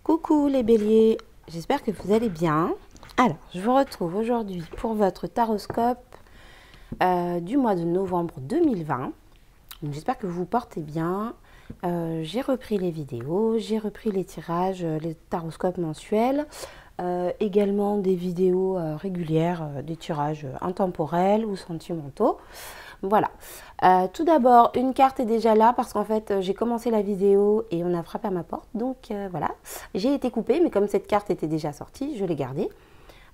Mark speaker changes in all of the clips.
Speaker 1: Coucou les béliers, j'espère que vous allez bien. Alors, je vous retrouve aujourd'hui pour votre taroscope du mois de novembre 2020. J'espère que vous vous portez bien. J'ai repris les vidéos, j'ai repris les tirages, les taroscopes mensuels, également des vidéos régulières, des tirages intemporels ou sentimentaux. Voilà. Tout d'abord, une carte est déjà là parce qu'en fait, j'ai commencé la vidéo et on a frappé à ma porte. Donc voilà, j'ai été coupée, mais comme cette carte était déjà sortie, je l'ai gardée.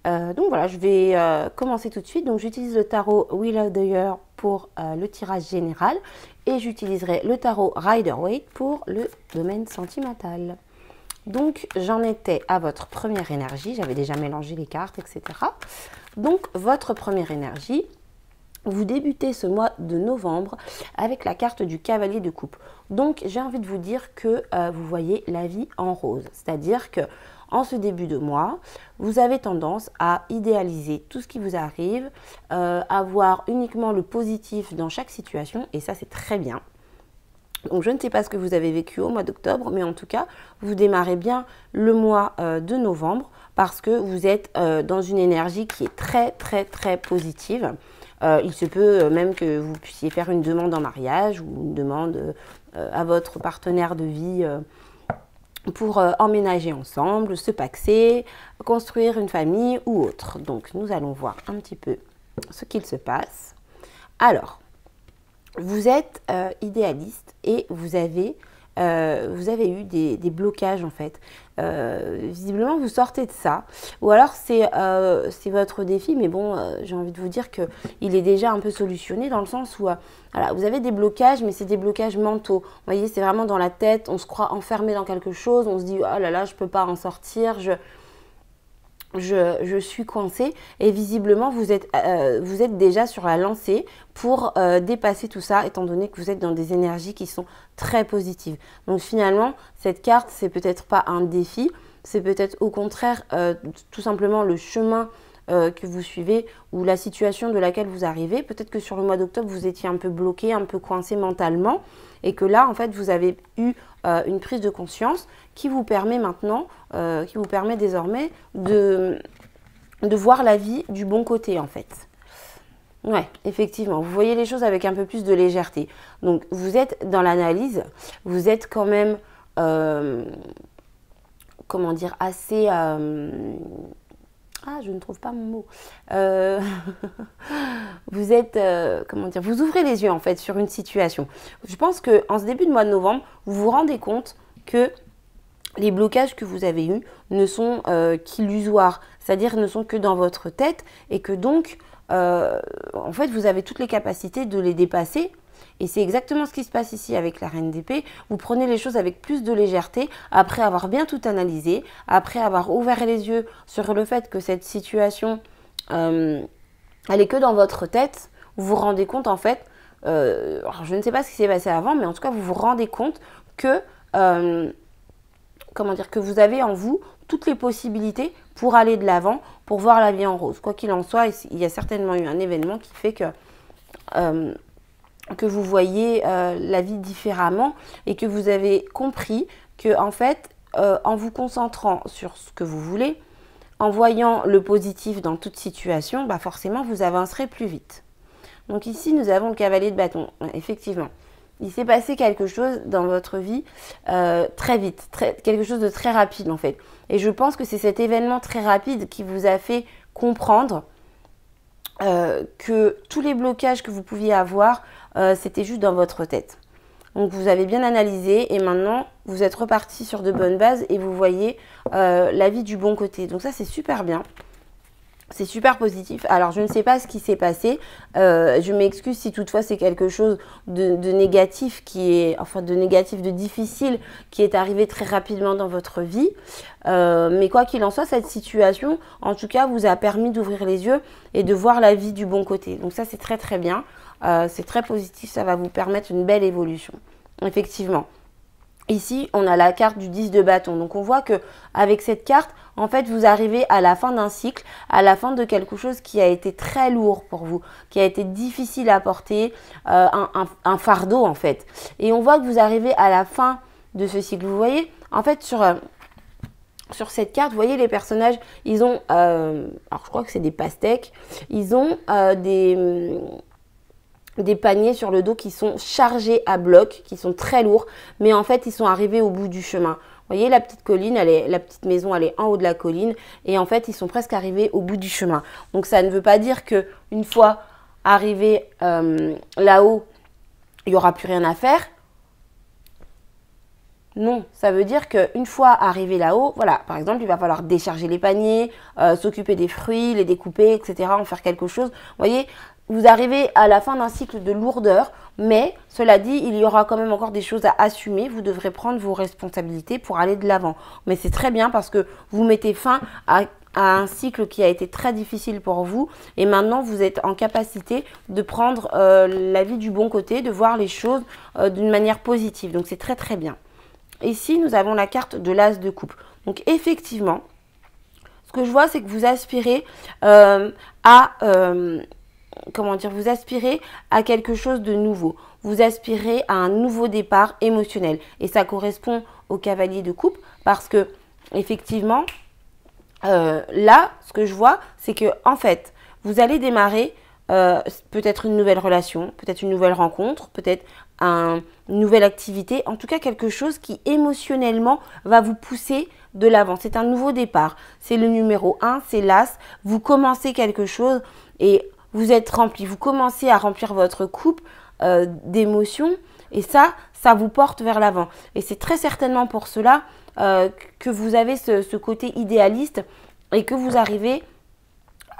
Speaker 1: Donc voilà, je vais commencer tout de suite. Donc j'utilise le tarot Wheel of the Year pour le tirage général et j'utiliserai le tarot Rider-Waite pour le domaine sentimental. Donc j'en étais à votre première énergie, j'avais déjà mélangé les cartes, etc. Donc votre première énergie, vous débutez ce mois de novembre avec la carte du cavalier de coupe. Donc j'ai envie de vous dire que vous voyez la vie en rose, c'est-à-dire que en ce début de mois, vous avez tendance à idéaliser tout ce qui vous arrive, à voir uniquement le positif dans chaque situation, et ça c'est très bien. Donc je ne sais pas ce que vous avez vécu au mois d'octobre, mais en tout cas, vous démarrez bien le mois de novembre parce que vous êtes dans une énergie qui est très positive. Il se peut même que vous puissiez faire une demande en mariage ou une demande à votre partenaire de vie pour emménager ensemble, se paxer, construire une famille ou autre. Donc nous allons voir un petit peu ce qu'il se passe. Alors, vous êtes idéaliste et vous avez eu des blocages en fait. Visiblement, vous sortez de ça. Ou alors, c'est votre défi, mais bon, j'ai envie de vous dire qu'il est déjà un peu solutionné dans le sens où voilà, vous avez des blocages, mais c'est des blocages mentaux. Vous voyez, c'est vraiment dans la tête, on se croit enfermé dans quelque chose, on se dit « Oh là là, je ne peux pas en sortir, je suis coincée » et visiblement vous êtes déjà sur la lancée pour dépasser tout ça étant donné que vous êtes dans des énergies qui sont très positives. Donc finalement cette carte c'est peut-être pas un défi, c'est peut-être au contraire tout simplement le chemin que vous suivez ou la situation de laquelle vous arrivez. Peut-être que sur le mois d'octobre vous étiez un peu bloqué, un peu coincé mentalement et que là en fait vous avez eu une prise de conscience qui vous permet maintenant, qui vous permet désormais de voir la vie du bon côté en fait. Ouais, effectivement, vous voyez les choses avec un peu plus de légèreté. Donc vous êtes dans l'analyse, vous êtes quand même, comment dire, assez... Ah, je ne trouve pas mon mot. Vous êtes, comment dire, vous ouvrez les yeux en fait sur une situation. Je pense qu'en ce début de mois de novembre, vous vous rendez compte que les blocages que vous avez eus ne sont qu'illusoires, c'est-à-dire ne sont que dans votre tête et que donc, en fait, vous avez toutes les capacités de les dépasser. Et c'est exactement ce qui se passe ici avec la reine d'épée. Vous prenez les choses avec plus de légèreté après avoir bien tout analysé, après avoir ouvert les yeux sur le fait que cette situation, elle est que dans votre tête. Vous vous rendez compte en fait, alors je ne sais pas ce qui s'est passé avant, mais en tout cas vous vous rendez compte que, comment dire, que vous avez en vous toutes les possibilités pour aller de l'avant, pour voir la vie en rose. Quoi qu'il en soit, il y a certainement eu un événement qui fait que vous voyez la vie différemment et que vous avez compris que en fait, en vous concentrant sur ce que vous voulez, en voyant le positif dans toute situation, bah forcément vous avancerez plus vite. Donc ici, nous avons le cavalier de bâton. Effectivement, il s'est passé quelque chose dans votre vie très vite, quelque chose de très rapide en fait. Et je pense que c'est cet événement très rapide qui vous a fait comprendre que tous les blocages que vous pouviez avoir, c'était juste dans votre tête. Donc vous avez bien analysé et maintenant vous êtes reparti sur de bonnes bases et vous voyez la vie du bon côté. Donc ça c'est super bien. C'est super positif. Alors, je ne sais pas ce qui s'est passé. Je m'excuse si toutefois c'est quelque chose de négatif de difficile qui est arrivé très rapidement dans votre vie. Mais quoi qu'il en soit, cette situation, en tout cas, vous a permis d'ouvrir les yeux et de voir la vie du bon côté. Donc ça, c'est très bien. C'est très positif. Ça va vous permettre une belle évolution. Effectivement. Ici, on a la carte du 10 de bâton. Donc, on voit que avec cette carte, en fait, vous arrivez à la fin d'un cycle, à la fin de quelque chose qui a été très lourd pour vous, qui a été difficile à porter, un fardeau, en fait. Et on voit que vous arrivez à la fin de ce cycle. Vous voyez, en fait, sur cette carte, vous voyez les personnages, ils ont, alors je crois que c'est des pastèques, ils ont des paniers sur le dos qui sont chargés à bloc, qui sont très lourds, mais en fait ils sont arrivés au bout du chemin. Vous voyez la petite colline, la petite maison, elle est en haut de la colline et en fait ils sont presque arrivés au bout du chemin. Donc ça ne veut pas dire que une fois arrivés là-haut, il n'y aura plus rien à faire. Non, ça veut dire qu'une fois arrivé là-haut, voilà, par exemple, il va falloir décharger les paniers, s'occuper des fruits, les découper, etc., en faire quelque chose. Vous voyez, vous arrivez à la fin d'un cycle de lourdeur, mais cela dit, il y aura quand même encore des choses à assumer. Vous devrez prendre vos responsabilités pour aller de l'avant. Mais c'est très bien parce que vous mettez fin à un cycle qui a été très difficile pour vous et maintenant vous êtes en capacité de prendre la vie du bon côté, de voir les choses d'une manière positive. Donc c'est très très bien. Ici, nous avons la carte de l'as de coupe. Donc, effectivement, ce que je vois, c'est que vous aspirez vous aspirez à quelque chose de nouveau. Vous aspirez à un nouveau départ émotionnel. Et ça correspond au cavalier de coupe parce que, effectivement, là, ce que je vois, c'est que, en fait, vous allez démarrer peut-être une nouvelle relation, peut-être une nouvelle rencontre, peut-être une nouvelle activité, en tout cas quelque chose qui émotionnellement va vous pousser de l'avant. C'est un nouveau départ. C'est le numéro 1, c'est l'as. Vous commencez quelque chose et vous êtes rempli. Vous commencez à remplir votre coupe d'émotions et ça vous porte vers l'avant. Et c'est très certainement pour cela que vous avez ce côté idéaliste et que vous arrivez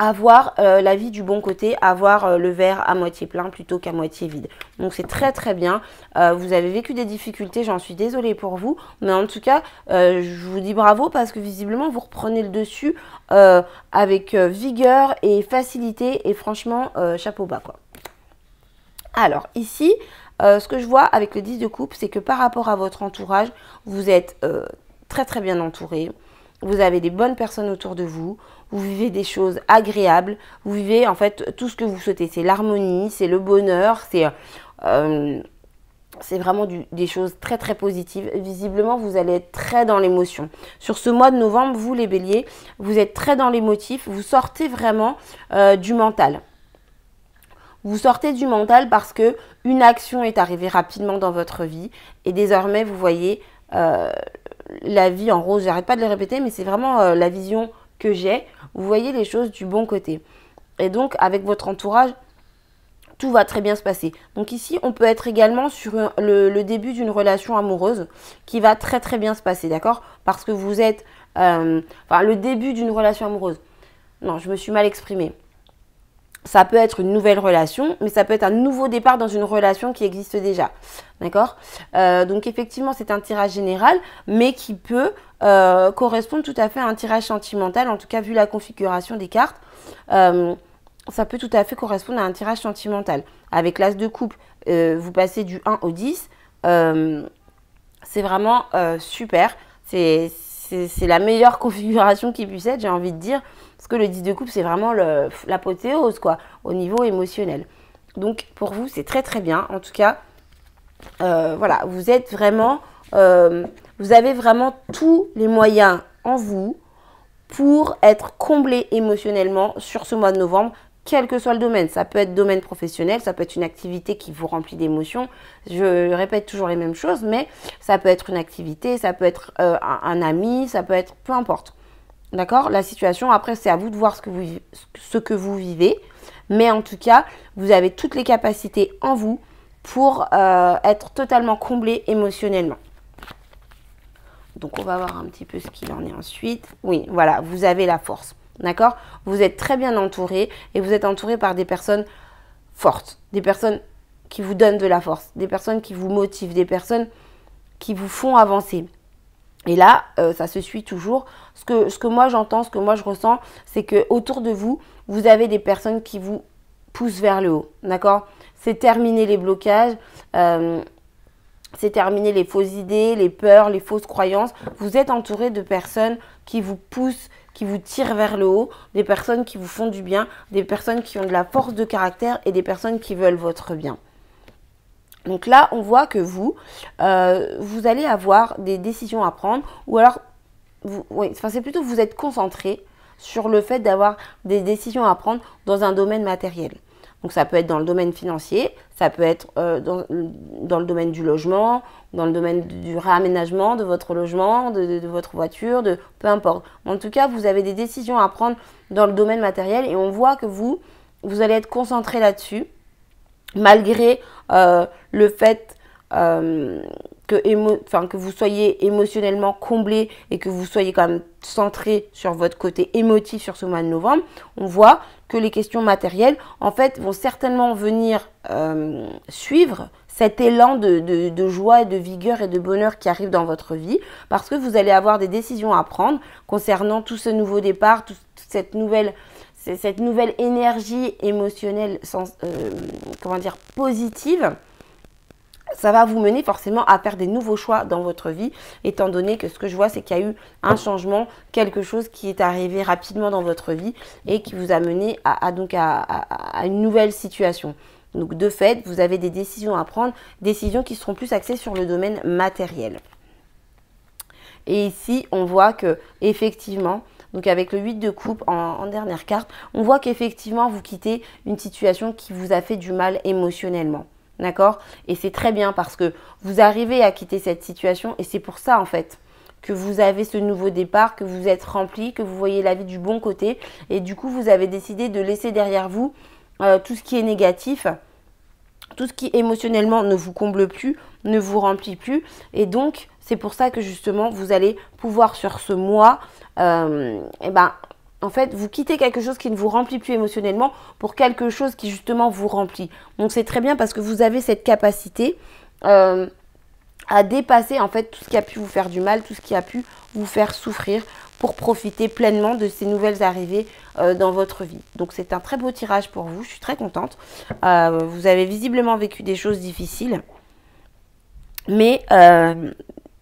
Speaker 1: à voir la vie du bon côté, à voir le verre à moitié plein plutôt qu'à moitié vide. Donc c'est très très bien. Vous avez vécu des difficultés, j'en suis désolée pour vous. Mais en tout cas, je vous dis bravo parce que visiblement vous reprenez le dessus avec vigueur et facilité. Et franchement, chapeau bas quoi. Alors ici, ce que je vois avec le 10 de coupe, c'est que par rapport à votre entourage, vous êtes très très bien entouré. Vous avez des bonnes personnes autour de vous, vous vivez des choses agréables, vous vivez en fait tout ce que vous souhaitez. C'est l'harmonie, c'est le bonheur, c'est vraiment des choses très très positives. Visiblement, vous allez être très dans l'émotion. Sur ce mois de novembre, vous les béliers, vous êtes très dans l'émotif, vous sortez vraiment du mental. Vous sortez du mental parce que une action est arrivée rapidement dans votre vie et désormais vous voyez la vie en rose. J'arrête pas de le répéter, mais c'est vraiment la vision que j'ai. Vous voyez les choses du bon côté. Et donc, avec votre entourage, tout va très bien se passer. Donc ici, on peut être également sur le début d'une relation amoureuse qui va très très bien se passer, d'accord? Parce que vous êtes... le début d'une relation amoureuse. Non, je me suis mal exprimée. Ça peut être une nouvelle relation, mais ça peut être un nouveau départ dans une relation qui existe déjà. D'accord? Donc effectivement, c'est un tirage général, mais qui peut correspondre tout à fait à un tirage sentimental. En tout cas, vu la configuration des cartes, ça peut tout à fait correspondre à un tirage sentimental. Avec l'as de coupe, vous passez du 1 au 10. C'est vraiment super. C'est la meilleure configuration qui puisse être, j'ai envie de dire. Parce que le 10 de coupe, c'est vraiment l'apothéose, quoi, au niveau émotionnel. Donc, pour vous, c'est très, très bien. En tout cas, voilà, vous êtes vraiment... vous avez vraiment tous les moyens en vous pour être comblé émotionnellement sur ce mois de novembre, quel que soit le domaine. Ça peut être domaine professionnel, ça peut être une activité qui vous remplit d'émotions. Je répète toujours les mêmes choses, mais ça peut être une activité, ça peut être un ami, ça peut être... peu importe. D'accord? La situation, après, c'est à vous de voir ce que vous vivez. Mais en tout cas, vous avez toutes les capacités en vous pour être totalement comblé émotionnellement. Donc, on va voir un petit peu ce qu'il en est ensuite. Oui, voilà, vous avez la force. D'accord? Vous êtes très bien entouré et vous êtes entouré par des personnes fortes. Des personnes qui vous donnent de la force. Des personnes qui vous motivent. Des personnes qui vous font avancer. Et là, ça se suit toujours. Ce que moi j'entends, ce que moi je ressens, c'est que autour de vous, vous avez des personnes qui vous poussent vers le haut. D'accord? C'est terminer les blocages, c'est terminer les fausses idées, les peurs, les fausses croyances. Vous êtes entouré de personnes qui vous poussent, qui vous tirent vers le haut, des personnes qui vous font du bien, des personnes qui ont de la force de caractère et des personnes qui veulent votre bien. Donc là, on voit que vous allez avoir des décisions à prendre ou alors oui, enfin, c'est plutôt que vous êtes concentré sur le fait d'avoir des décisions à prendre dans un domaine matériel. Donc ça peut être dans le domaine financier, ça peut être dans le domaine du logement, dans le domaine du réaménagement de votre logement, de votre voiture, peu importe. En tout cas, vous avez des décisions à prendre dans le domaine matériel et on voit que vous allez être concentré là-dessus, malgré le fait que vous soyez émotionnellement comblé et que vous soyez quand même centré sur votre côté émotif sur ce mois de novembre. On voit que les questions matérielles, en fait, vont certainement venir suivre cet élan de joie et de vigueur et de bonheur qui arrive dans votre vie, parce que vous allez avoir des décisions à prendre concernant tout ce nouveau départ, toute cette nouvelle énergie émotionnelle positive. Ça va vous mener forcément à faire des nouveaux choix dans votre vie, étant donné que ce que je vois, c'est qu'il y a eu un changement, quelque chose qui est arrivé rapidement dans votre vie et qui vous a mené à une nouvelle situation. Donc de fait, vous avez des décisions à prendre, décisions qui seront plus axées sur le domaine matériel. Et ici, on voit que effectivement, donc avec le 8 de coupe en dernière carte, on voit qu'effectivement, vous quittez une situation qui vous a fait du mal émotionnellement. D'accord? Et c'est très bien parce que vous arrivez à quitter cette situation et c'est pour ça en fait que vous avez ce nouveau départ, que vous êtes rempli, que vous voyez la vie du bon côté et du coup vous avez décidé de laisser derrière vous tout ce qui est négatif, tout ce qui émotionnellement ne vous comble plus, ne vous remplit plus et donc c'est pour ça que justement vous allez pouvoir sur ce mois en fait, vous quittez quelque chose qui ne vous remplit plus émotionnellement pour quelque chose qui justement vous remplit. Donc c'est très bien parce que vous avez cette capacité à dépasser en fait tout ce qui a pu vous faire du mal, tout ce qui a pu vous faire souffrir pour profiter pleinement de ces nouvelles arrivées dans votre vie. Donc c'est un très beau tirage pour vous, je suis très contente. Vous avez visiblement vécu des choses difficiles, mais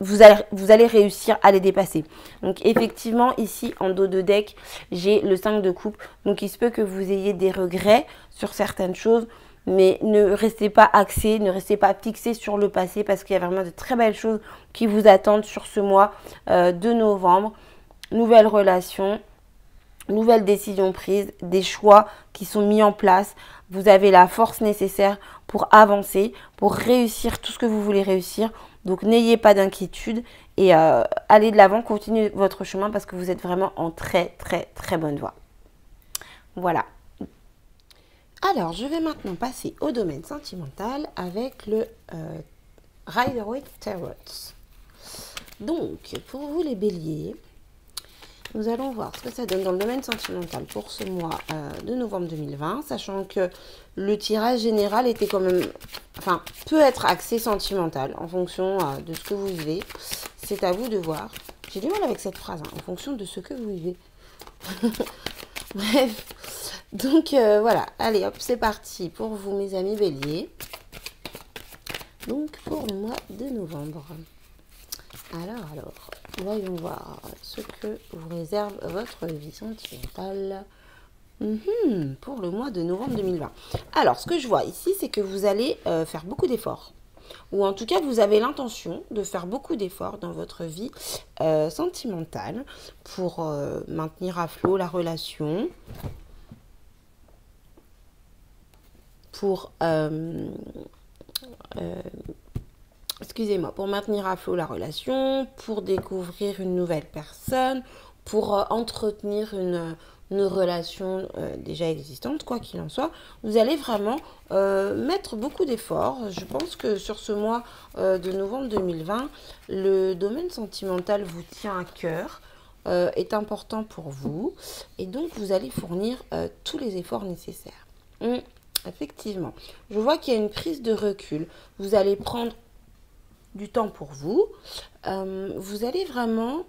Speaker 1: vous allez réussir à les dépasser. Donc effectivement, ici en dos de deck, j'ai le 5 de coupe. Donc il se peut que vous ayez des regrets sur certaines choses, mais ne restez pas axé, ne restez pas fixé sur le passé parce qu'il y a vraiment de très belles choses qui vous attendent sur ce mois de novembre. Nouvelles relations, nouvelles décisions prises, des choix qui sont mis en place. Vous avez la force nécessaire pour avancer, pour réussir tout ce que vous voulez réussir. Donc, n'ayez pas d'inquiétude et allez de l'avant, continuez votre chemin parce que vous êtes vraiment en très, très, très bonne voie. Voilà. Alors, je vais maintenant passer au domaine sentimental avec le Rider-Waite Tarot. Donc, pour vous les béliers, nous allons voir ce que ça donne dans le domaine sentimental pour ce mois de novembre 2020, sachant que le tirage général était quand même, peut être axé sentimental en fonction de ce que vous vivez. C'est à vous de voir. J'ai du mal avec cette phrase, en fonction de ce que vous vivez. Bref, donc voilà, allez hop, c'est parti pour vous mes amis béliers. Donc pour le mois de novembre. Alors, voyons voir ce que vous réserve votre vie sentimentale pour le mois de novembre 2020. Alors, ce que je vois ici, c'est que vous allez faire beaucoup d'efforts. Ou en tout cas, vous avez l'intention de faire beaucoup d'efforts dans votre vie sentimentale pour maintenir à flot la relation, pour... pour maintenir à flot la relation, pour découvrir une nouvelle personne, pour entretenir une relation déjà existante, quoi qu'il en soit. Vous allez vraiment mettre beaucoup d'efforts. Je pense que sur ce mois de novembre 2020, le domaine sentimental vous tient à cœur, est important pour vous. Et donc, vous allez fournir tous les efforts nécessaires. Effectivement, je vois qu'il y a une prise de recul. Vous allez prendre du temps pour vous. Vous allez vraiment,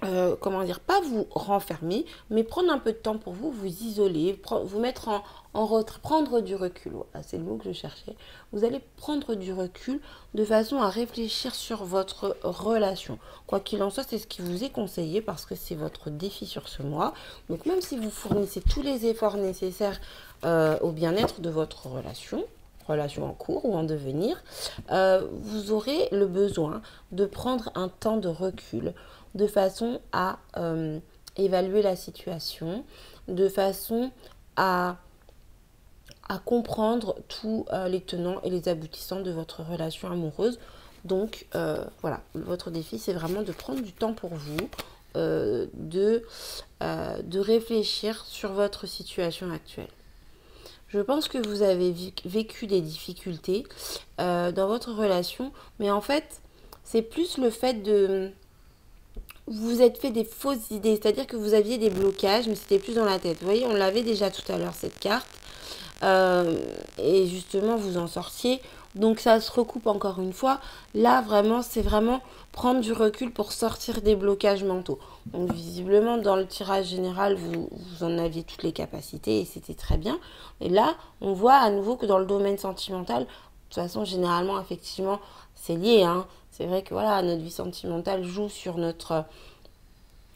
Speaker 1: pas vous renfermer, mais prendre un peu de temps pour vous, vous isoler, vous mettre en retrait, prendre du recul. Voilà, c'est le mot que je cherchais. Vous allez prendre du recul de façon à réfléchir sur votre relation. Quoi qu'il en soit, c'est ce qui vous est conseillé parce que c'est votre défi sur ce mois. Donc même si vous fournissez tous les efforts nécessaires au bien-être de votre relation, relation en cours ou en devenir, vous aurez le besoin de prendre un temps de recul de façon à évaluer la situation, de façon à comprendre tous les tenants et les aboutissants de votre relation amoureuse. Donc voilà, votre défi, c'est vraiment de prendre du temps pour vous, de réfléchir sur votre situation actuelle. Je pense que vous avez vécu des difficultés dans votre relation, mais en fait, c'est plus le fait de... Vous vous êtes fait des fausses idées, c'est-à-dire que vous aviez des blocages, mais c'était plus dans la tête. Vous voyez, on l'avait déjà tout à l'heure, cette carte. Et justement, vous en sortiez. Donc, ça se recoupe encore une fois. Là, vraiment, c'est vraiment prendre du recul pour sortir des blocages mentaux. Donc, visiblement, dans le tirage général, vous en aviez toutes les capacités et c'était très bien. Et là, on voit à nouveau que dans le domaine sentimental, de toute façon, généralement, effectivement, c'est lié, hein. C'est vrai que voilà, notre vie sentimentale joue sur notre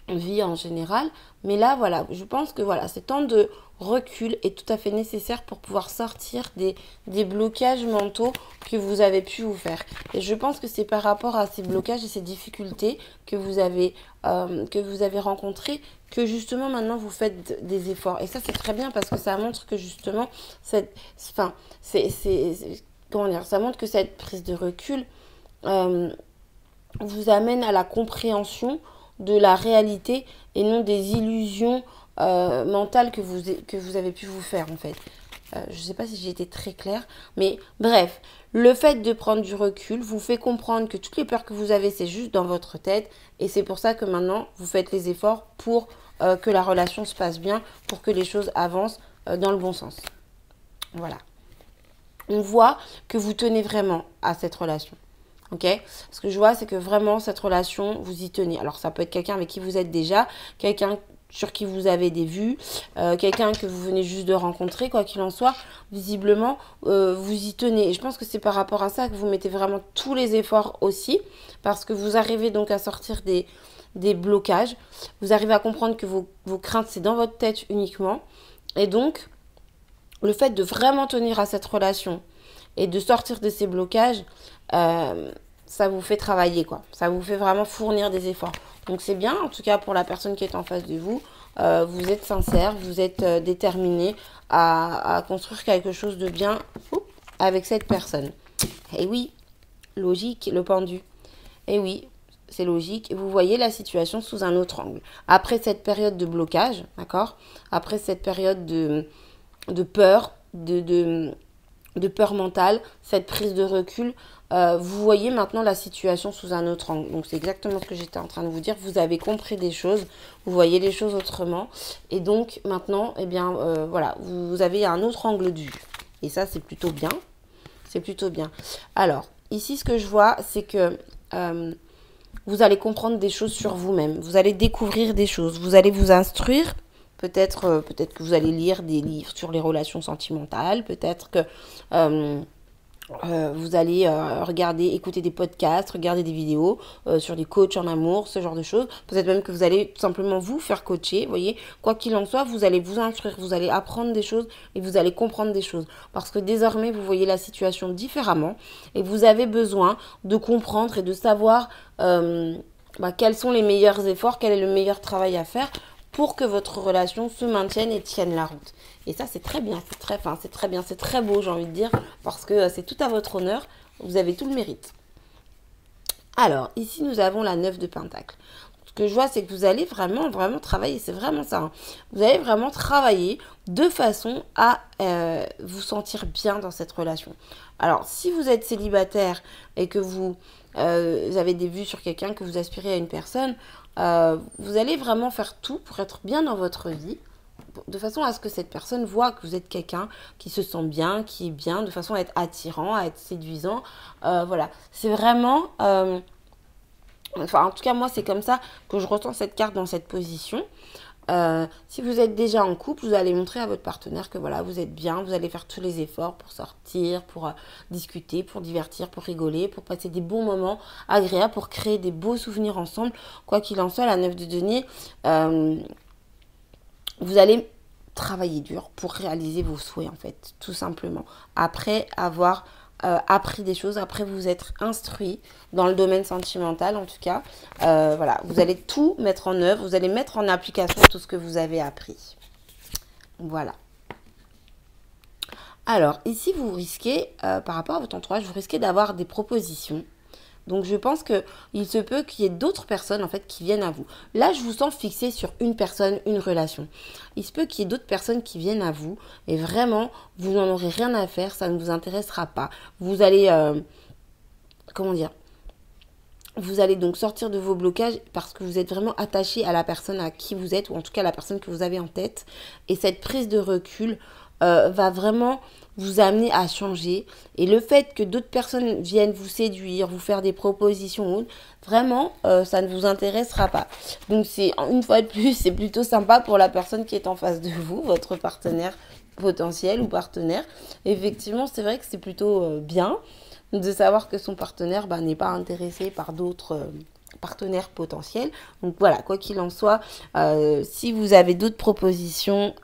Speaker 1: vie en général. Mais là, voilà, je pense que voilà, ce temps de recul est tout à fait nécessaire pour pouvoir sortir des blocages mentaux que vous avez pu vous faire. Et je pense que c'est par rapport à ces blocages et ces difficultés que vous avez rencontrés que justement maintenant vous faites des efforts. Et ça, c'est très bien parce que ça montre que justement, comment dire, ça montre que cette prise de recul vous amène à la compréhension de la réalité et non des illusions mentales que vous avez pu vous faire en fait. Je ne sais pas si j'ai été très claire, mais bref, le fait de prendre du recul vous fait comprendre que toutes les peurs que vous avez, c'est juste dans votre tête et c'est pour ça que maintenant, vous faites les efforts pour que la relation se passe bien, pour que les choses avancent dans le bon sens. Voilà. On voit que vous tenez vraiment à cette relation. Ok, ce que je vois, c'est que vraiment cette relation, vous y tenez. Alors, ça peut être quelqu'un avec qui vous êtes déjà, quelqu'un sur qui vous avez des vues, quelqu'un que vous venez juste de rencontrer, quoi qu'il en soit. Visiblement, vous y tenez. Et je pense que c'est par rapport à ça que vous mettez vraiment tous les efforts aussi, parce que vous arrivez donc à sortir des blocages. Vous arrivez à comprendre que vos craintes, c'est dans votre tête uniquement. Et donc, le fait de vraiment tenir à cette relation et de sortir de ces blocages, ça vous fait travailler, quoi. Ça vous fait vraiment fournir des efforts. Donc c'est bien, en tout cas pour la personne qui est en face de vous. Vous êtes sincère, vous êtes déterminé à construire quelque chose de bien avec cette personne. Et oui, logique, le pendu. Et oui, c'est logique. Vous voyez la situation sous un autre angle. Après cette période de blocage, d'accord ? Après cette période de peur, de peur mentale, cette prise de recul, vous voyez maintenant la situation sous un autre angle. Donc c'est exactement ce que j'étais en train de vous dire. Vous avez compris des choses, vous voyez les choses autrement. Et donc maintenant, eh bien, voilà, vous avez un autre angle de vue. Et ça, c'est plutôt bien. C'est plutôt bien. Alors, ici, ce que je vois, c'est que vous allez comprendre des choses sur vous-même. Vous allez découvrir des choses. Vous allez vous instruire. Peut-être que vous allez lire des livres sur les relations sentimentales. Peut-être que vous allez écouter des podcasts, regarder des vidéos sur des coachs en amour, ce genre de choses. Peut-être même que vous allez tout simplement vous faire coacher. Vous voyez, quoi qu'il en soit, vous allez vous instruire, vous allez apprendre des choses et vous allez comprendre des choses. Parce que désormais, vous voyez la situation différemment et vous avez besoin de comprendre et de savoir quels sont les meilleurs efforts, quel est le meilleur travail à faire pour que votre relation se maintienne et tienne la route. Et ça, c'est très bien, c'est très bien, c'est très beau, j'ai envie de dire, parce que c'est tout à votre honneur, vous avez tout le mérite. Alors, ici, nous avons la 9 de Pentacle. Ce que je vois, c'est que vous allez vraiment, vraiment travailler, c'est vraiment ça. Hein. Vous allez vraiment travailler de façon à vous sentir bien dans cette relation. Alors, si vous êtes célibataire et que vous avez des vues sur quelqu'un, que vous aspirez à une personne, vous allez vraiment faire tout pour être bien dans votre vie, de façon à ce que cette personne voit que vous êtes quelqu'un qui se sent bien, qui est bien, de façon à être attirant, à être séduisant. Voilà, c'est vraiment... en tout cas, moi, c'est comme ça que je ressens cette carte dans cette position. Si vous êtes déjà en couple, vous allez montrer à votre partenaire que voilà, vous êtes bien, vous allez faire tous les efforts pour sortir, pour discuter, pour divertir, pour rigoler, pour passer des bons moments agréables, pour créer des beaux souvenirs ensemble. Quoi qu'il en soit, la 9 de denier, vous allez travailler dur pour réaliser vos souhaits, en fait, tout simplement. Après avoir appris des choses, après vous être instruit dans le domaine sentimental, en tout cas. Voilà, vous allez tout mettre en œuvre, vous allez mettre en application tout ce que vous avez appris. Voilà. Alors, ici, vous risquez, par rapport à votre entourage, vous risquez d'avoir des propositions. Donc, je pense qu'il se peut qu'il y ait d'autres personnes, en fait, qui viennent à vous. Là, je vous sens fixé sur une personne, une relation. Il se peut qu'il y ait d'autres personnes qui viennent à vous et vraiment, vous n'en aurez rien à faire, ça ne vous intéressera pas. Vous allez, comment dire, vous allez donc sortir de vos blocages parce que vous êtes vraiment attaché à la personne à qui vous êtes, ou en tout cas à la personne que vous avez en tête. Et cette prise de recul va vraiment vous amener à changer. Et le fait que d'autres personnes viennent vous séduire, vous faire des propositions, vraiment, ça ne vous intéressera pas. Donc, c'est une fois de plus, c'est plutôt sympa pour la personne qui est en face de vous, votre partenaire potentiel ou partenaire. Effectivement, c'est vrai que c'est plutôt bien de savoir que son partenaire n'est pas intéressé par d'autres partenaires potentiels. Donc voilà, quoi qu'il en soit, si vous avez d'autres propositions,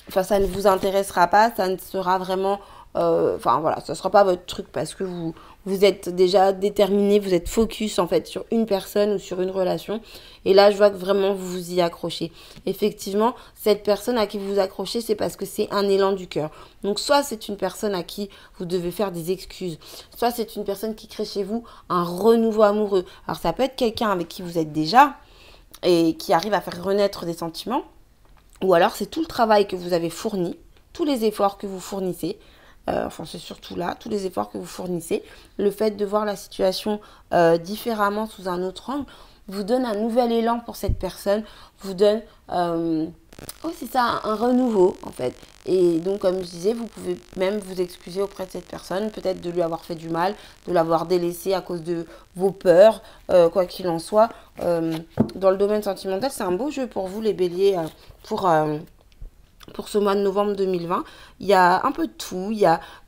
Speaker 1: ça ne vous intéressera pas, ça ne sera vraiment, voilà, ça ne sera pas votre truc parce que vous êtes déjà déterminé, vous êtes focus en fait sur une personne ou sur une relation. Et là, je vois que vraiment vous vous y accrochez. Effectivement, cette personne à qui vous vous accrochez, c'est parce que c'est un élan du cœur. Donc, soit c'est une personne à qui vous devez faire des excuses, soit c'est une personne qui crée chez vous un renouveau amoureux. Alors, ça peut être quelqu'un avec qui vous êtes déjà et qui arrive à faire renaître des sentiments. Ou alors, c'est tout le travail que vous avez fourni, tous les efforts que vous fournissez. C'est surtout là, tous les efforts que vous fournissez. Le fait de voir la situation différemment sous un autre angle vous donne un nouvel élan pour cette personne, vous donne, c'est ça, un renouveau en fait. Et donc, comme je disais, vous pouvez même vous excuser auprès de cette personne, peut-être de lui avoir fait du mal, de l'avoir délaissé à cause de vos peurs, quoi qu'il en soit. Dans le domaine sentimental, c'est un beau jeu pour vous les béliers, pour ce mois de novembre 2020, il y a un peu de tout, il y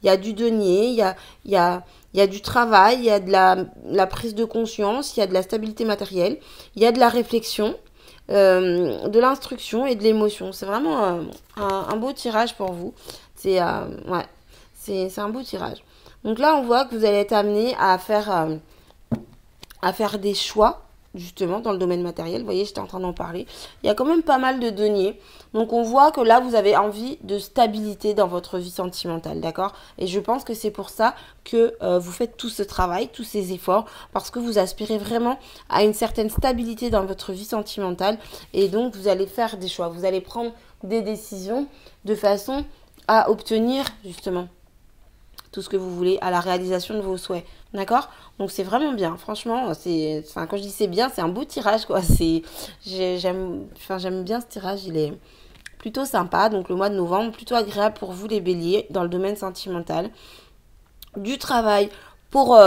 Speaker 1: a du denier, il y a du travail, il y a de la prise de conscience, il y a de la stabilité matérielle, il y a de la réflexion, de l'instruction et de l'émotion. C'est vraiment un beau tirage pour vous. C'est un beau tirage. Donc là, on voit que vous allez être amené à faire des choix, justement, dans le domaine matériel. Vous voyez, j'étais en train d'en parler. Il y a quand même pas mal de deniers. Donc, on voit que là, vous avez envie de stabilité dans votre vie sentimentale, d'accord? Et je pense que c'est pour ça que vous faites tout ce travail, tous ces efforts, parce que vous aspirez vraiment à une certaine stabilité dans votre vie sentimentale. Et donc, vous allez faire des choix. Vous allez prendre des décisions de façon à obtenir, justement, tout ce que vous voulez, à la réalisation de vos souhaits. D'accord? Donc c'est vraiment bien. Franchement, quand je dis c'est bien, c'est un beau tirage, quoi. J'aime bien ce tirage, il est plutôt sympa. Donc le mois de novembre, plutôt agréable pour vous les béliers dans le domaine sentimental. Du travail pour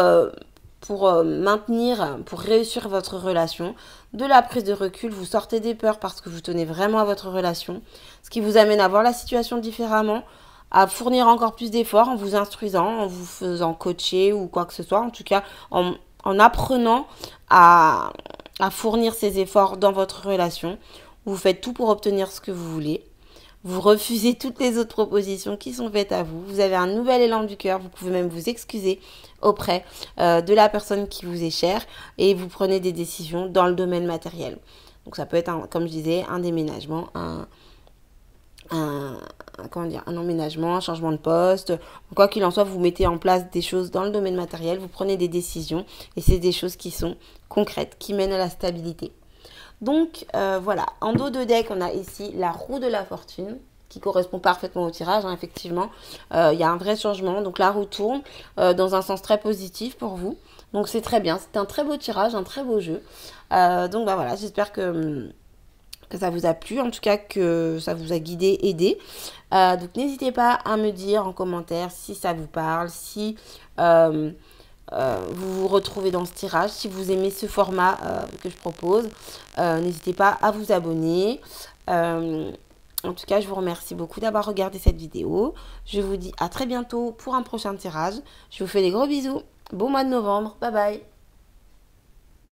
Speaker 1: maintenir, pour réussir votre relation. De la prise de recul, vous sortez des peurs parce que vous tenez vraiment à votre relation. Ce qui vous amène à voir la situation différemment, à fournir encore plus d'efforts en vous instruisant, en vous faisant coacher ou quoi que ce soit. En tout cas, en apprenant à fournir ces efforts dans votre relation. Vous faites tout pour obtenir ce que vous voulez. Vous refusez toutes les autres propositions qui sont faites à vous. Vous avez un nouvel élan du cœur. Vous pouvez même vous excuser auprès de la personne qui vous est chère. Et vous prenez des décisions dans le domaine matériel. Donc ça peut être, comme je disais, un déménagement, un emménagement, un changement de poste. Quoi qu'il en soit, vous mettez en place des choses dans le domaine matériel, vous prenez des décisions et c'est des choses qui sont concrètes, qui mènent à la stabilité. Donc voilà, en dos de deck, on a ici la roue de la fortune qui correspond parfaitement au tirage, hein, effectivement. Il y a un vrai changement, donc la roue tourne dans un sens très positif pour vous. Donc c'est très bien, c'est un très beau tirage, un très beau jeu. Donc voilà, j'espère que ça vous a plu, en tout cas que ça vous a guidé, aidé. Donc n'hésitez pas à me dire en commentaire si ça vous parle, si vous vous retrouvez dans ce tirage, si vous aimez ce format que je propose. N'hésitez pas à vous abonner. En tout cas, je vous remercie beaucoup d'avoir regardé cette vidéo. Je vous dis à très bientôt pour un prochain tirage. Je vous fais des gros bisous. Bon mois de novembre. Bye bye.